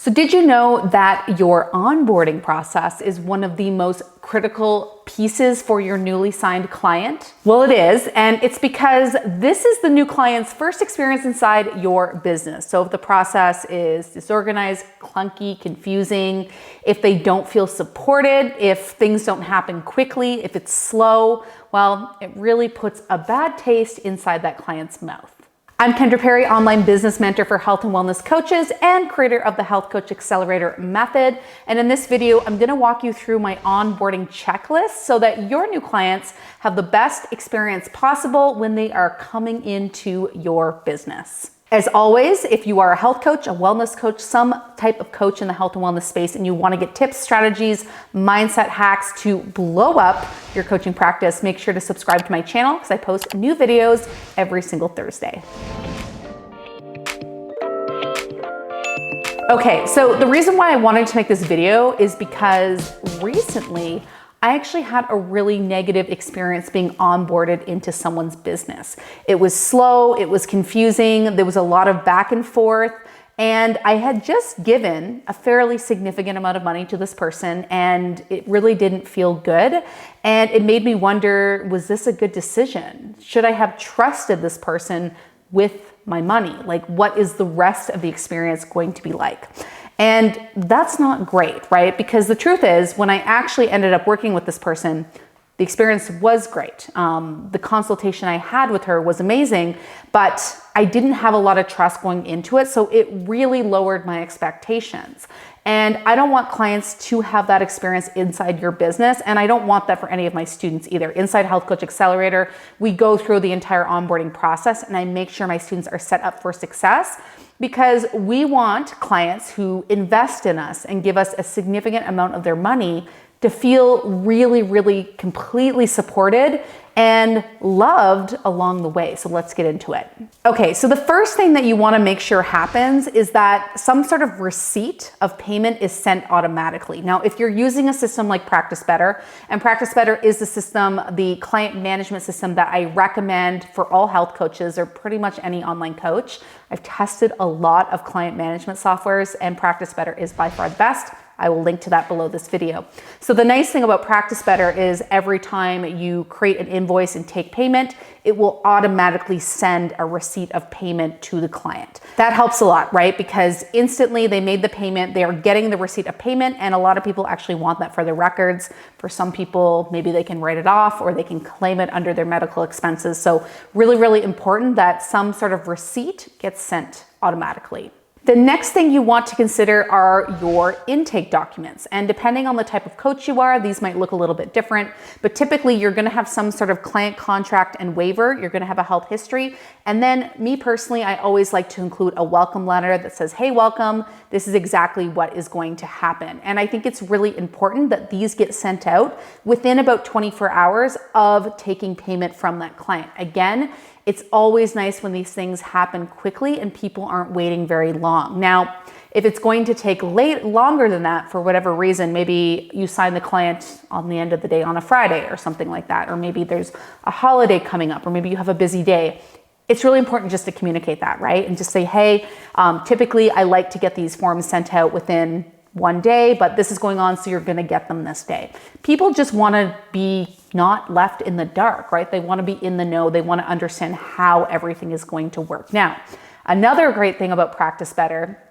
So did you know that your onboarding process is one of the most critical pieces for your newly signed client? Well, it is, and it's because this is the new client's first experience inside your business. So if the process is disorganized, clunky, confusing, if they don't feel supported, if things don't happen quickly, if it's slow, well, it really puts a bad taste inside that client's mouth. I'm Kendra Perry, online business mentor for health and wellness coaches and creator of the Health Coach Accelerator method. And in this video, I'm gonna walk you through my onboarding checklist so that your new clients have the best experience possible when they are coming into your business. As always, if you are a health coach, a wellness coach, some type of coach in the health and wellness space, and you want to get tips, strategies, mindset hacks to blow up your coaching practice, make sure to subscribe to my channel because I post new videos every single Thursday. Okay, so the reason why I wanted to make this video is because recently I actually had a really negative experience being onboarded into someone's business. It was slow, it was confusing, there was a lot of back and forth, and I had just given a fairly significant amount of money to this person and it really didn't feel good. And it made me wonder, was this a good decision? Should I have trusted this person with my money? Like, what is the rest of the experience going to be like? And that's not great, right? Because the truth is, when I actually ended up working with this person, the experience was great. The consultation I had with her was amazing, but I didn't have a lot of trust going into it. So it really lowered my expectations. And I don't want clients to have that experience inside your business. And I don't want that for any of my students either. Inside Health Coach Accelerator, we go through the entire onboarding process and I make sure my students are set up for success because we want clients who invest in us and give us a significant amount of their money to feel really, really completely supported and loved along the way. So let's get into it. Okay, so the first thing that you want to make sure happens is that some sort of receipt of payment is sent automatically. Now, if you're using a system like Practice Better, and Practice Better is the system, the client management system that I recommend for all health coaches or pretty much any online coach. I've tested a lot of client management softwares and Practice Better is by far the best. I will link to that below this video. So the nice thing about Practice Better is every time you create an invoice and take payment, it will automatically send a receipt of payment to the client. That helps a lot, right? Because instantly they made the payment, they are getting the receipt of payment, and a lot of people actually want that for their records. For some people, maybe they can write it off or they can claim it under their medical expenses. So really, really important that some sort of receipt gets sent automatically. The next thing you want to consider are your intake documents. And depending on the type of coach you are, these might look a little bit different, but typically you're gonna have some sort of client contract and waiver. You're gonna have a health history. And then me personally, I always like to include a welcome letter that says, hey, welcome, this is exactly what is going to happen. And I think it's really important that these get sent out within about 24 hours of taking payment from that client. Again, it's always nice when these things happen quickly and people aren't waiting very long. Now, if it's going to take longer than that for whatever reason, maybe you sign the client on the end of the day on a Friday or something like that, or maybe there's a holiday coming up, or maybe you have a busy day. It's really important just to communicate that, right? And just say, hey, typically I like to get these forms sent out within one day, but this is going on, so you're gonna get them this day. People just wanna be not left in the dark, right? They wanna be in the know. They wanna understand how everything is going to work. Now, another great thing about Practice Better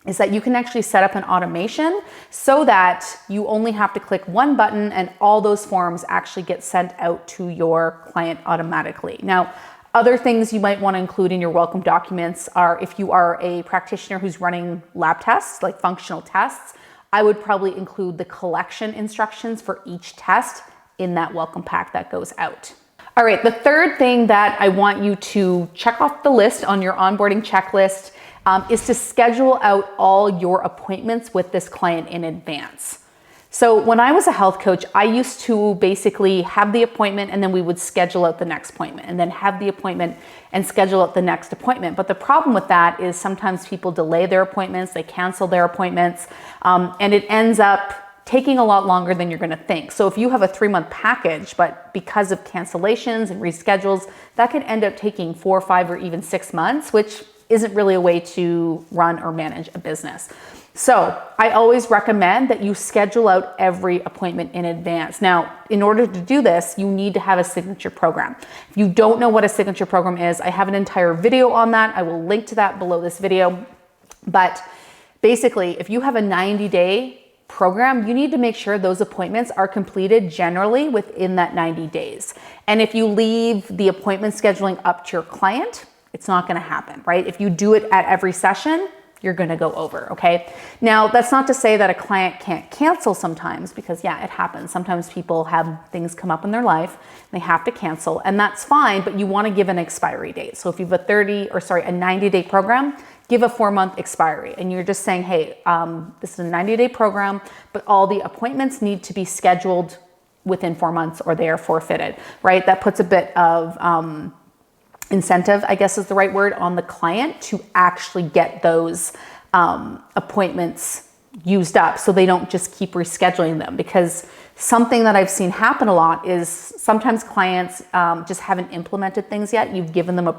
is that you can actually set up an automation so that you only have to click one button and all those forms actually get sent out to your client automatically. Now, other things you might want to include in your welcome documents are if you are a practitioner who's running lab tests, like functional tests, I would probably include the collection instructions for each test in that welcome pack that goes out. All right, the third thing that I want you to check off the list on your onboarding checklist is to schedule out all your appointments with this client in advance. So when I was a health coach, I used to basically have the appointment and then we would schedule out the next appointment and then have the appointment and schedule out the next appointment. But the problem with that is sometimes people delay their appointments, they cancel their appointments, and it ends up taking a lot longer than you're gonna think. So if you have a 3-month package, but because of cancellations and reschedules, that could end up taking 4, 5, or even 6 months, which isn't really a way to run or manage a business. So I always recommend that you schedule out every appointment in advance. Now, in order to do this, you need to have a signature program. If you don't know what a signature program is, I have an entire video on that. I will link to that below this video. But basically, if you have a 90-day program, you need to make sure those appointments are completed generally within that 90 days. And if you leave the appointment scheduling up to your client, it's not going to happen, right? If you do it at every session, you're going to go over, okay? Now, that's not to say that a client can't cancel sometimes, because yeah, it happens. Sometimes people have things come up in their life and they have to cancel, and that's fine, but you want to give an expiry date. So if you have a 90-day program, give a 4-month expiry, and you're just saying, hey, this is a 90-day program, but all the appointments need to be scheduled within 4 months or they are forfeited, right? That puts a bit of incentive, I guess is the right word, on the client to actually get those appointments used up, so they don't just keep rescheduling them. Because something that I've seen happen a lot is sometimes clients just haven't implemented things yet. You've given them a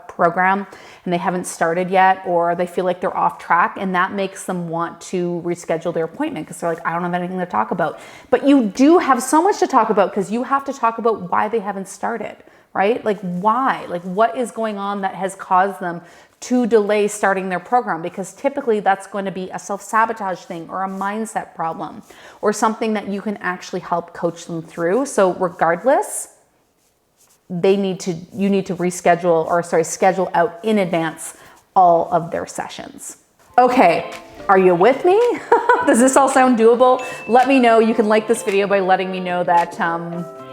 program and they haven't started yet, or they feel like they're off track, and that makes them want to reschedule their appointment because they're like, I don't have anything to talk about. But you do have so much to talk about, because you have to talk about why they haven't started, right? Like why? Like what is going on that has caused them to delay starting their program? Because typically that's going to be a self-sabotage thing or a mindset problem or something that you can actually help coach them through. So regardless, you need to reschedule, or schedule out in advance all of their sessions. Okay, are you with me? Does this all sound doable? Let me know. You can like this video by letting me know that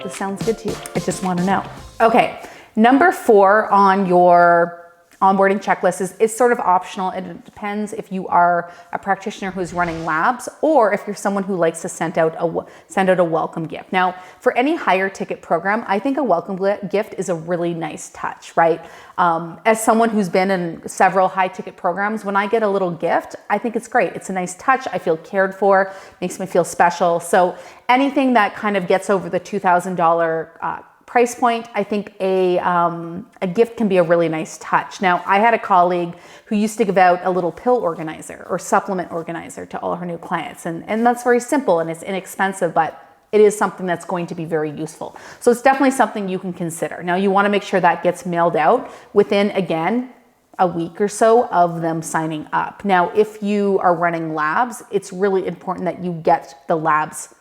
this sounds good to you. I just want to know. Okay, number 4 on your onboarding checklist is sort of optional, and it depends if you are a practitioner who's running labs or if you're someone who likes to send out a welcome gift. Now, for any higher ticket program, I think a welcome gift is a really nice touch, right? As someone who's been in several high ticket programs, when I get a little gift, I think it's great. It's a nice touch. I feel cared for, makes me feel special. So anything that kind of gets over the $2,000 price point, I think a gift can be a really nice touch. Now, I had a colleague who used to give out a little pill organizer or supplement organizer to all her new clients. And that's very simple and it's inexpensive, but it is something that's going to be very useful. So it's definitely something you can consider. Now, you want to make sure that gets mailed out within, again, a week or so of them signing up. Now, if you are running labs, it's really important that you get the labs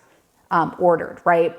ordered, right?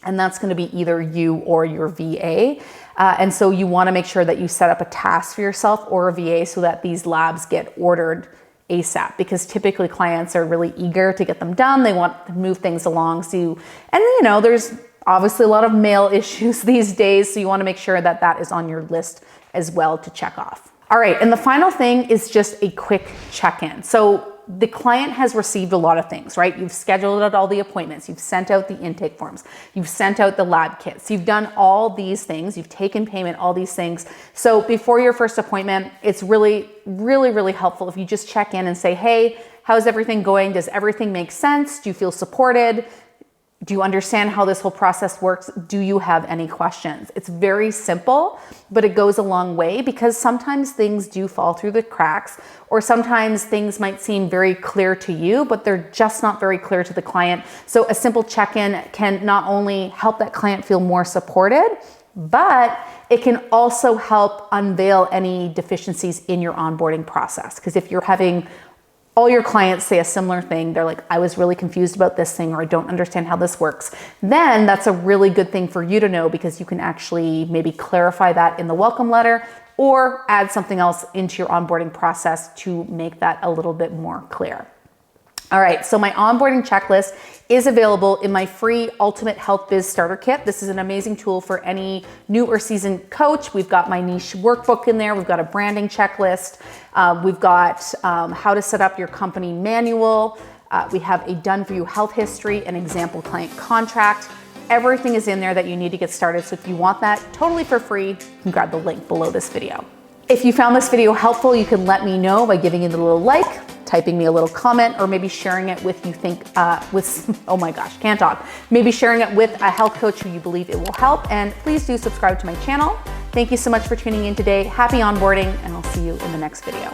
And that's going to be either you or your VA. And so you want to make sure that you set up a task for yourself or a VA so that these labs get ordered ASAP, because typically clients are really eager to get them done. They want to move things along. There's obviously a lot of mail issues these days. So you want to make sure that that is on your list as well to check off. All right. And the final thing is just a quick check-in. So the client has received a lot of things, right? You've scheduled out all the appointments. You've sent out the intake forms. You've sent out the lab kits. You've done all these things. You've taken payment, all these things. So before your first appointment, it's really, really, really helpful if you just check in and say, hey, how's everything going? Does everything make sense? Do you feel supported? Do you understand how this whole process works? Do you have any questions? It's very simple, but it goes a long way, because sometimes things do fall through the cracks, or sometimes things might seem very clear to you, but they're just not very clear to the client. So a simple check-in can not only help that client feel more supported, but it can also help unveil any deficiencies in your onboarding process. Because if you're having all your clients say a similar thing, they're like, I was really confused about this thing, or I don't understand how this works, then that's a really good thing for you to know, because you can actually maybe clarify that in the welcome letter or add something else into your onboarding process to make that a little bit more clear. All right, so my onboarding checklist is available in my free Ultimate Health Biz Starter Kit. This is an amazing tool for any new or seasoned coach. We've got my niche workbook in there. We've got a branding checklist. We've got how to set up your company manual. We have a done for you health history, an example client contract. Everything is in there that you need to get started. So if you want that totally for free, you can grab the link below this video. If you found this video helpful, you can let me know by giving it a little like, typing me a little comment, or maybe sharing it with oh my gosh, can't talk. Maybe sharing it with a health coach who you believe it will help. And please do subscribe to my channel. Thank you so much for tuning in today. Happy onboarding, and I'll see you in the next video.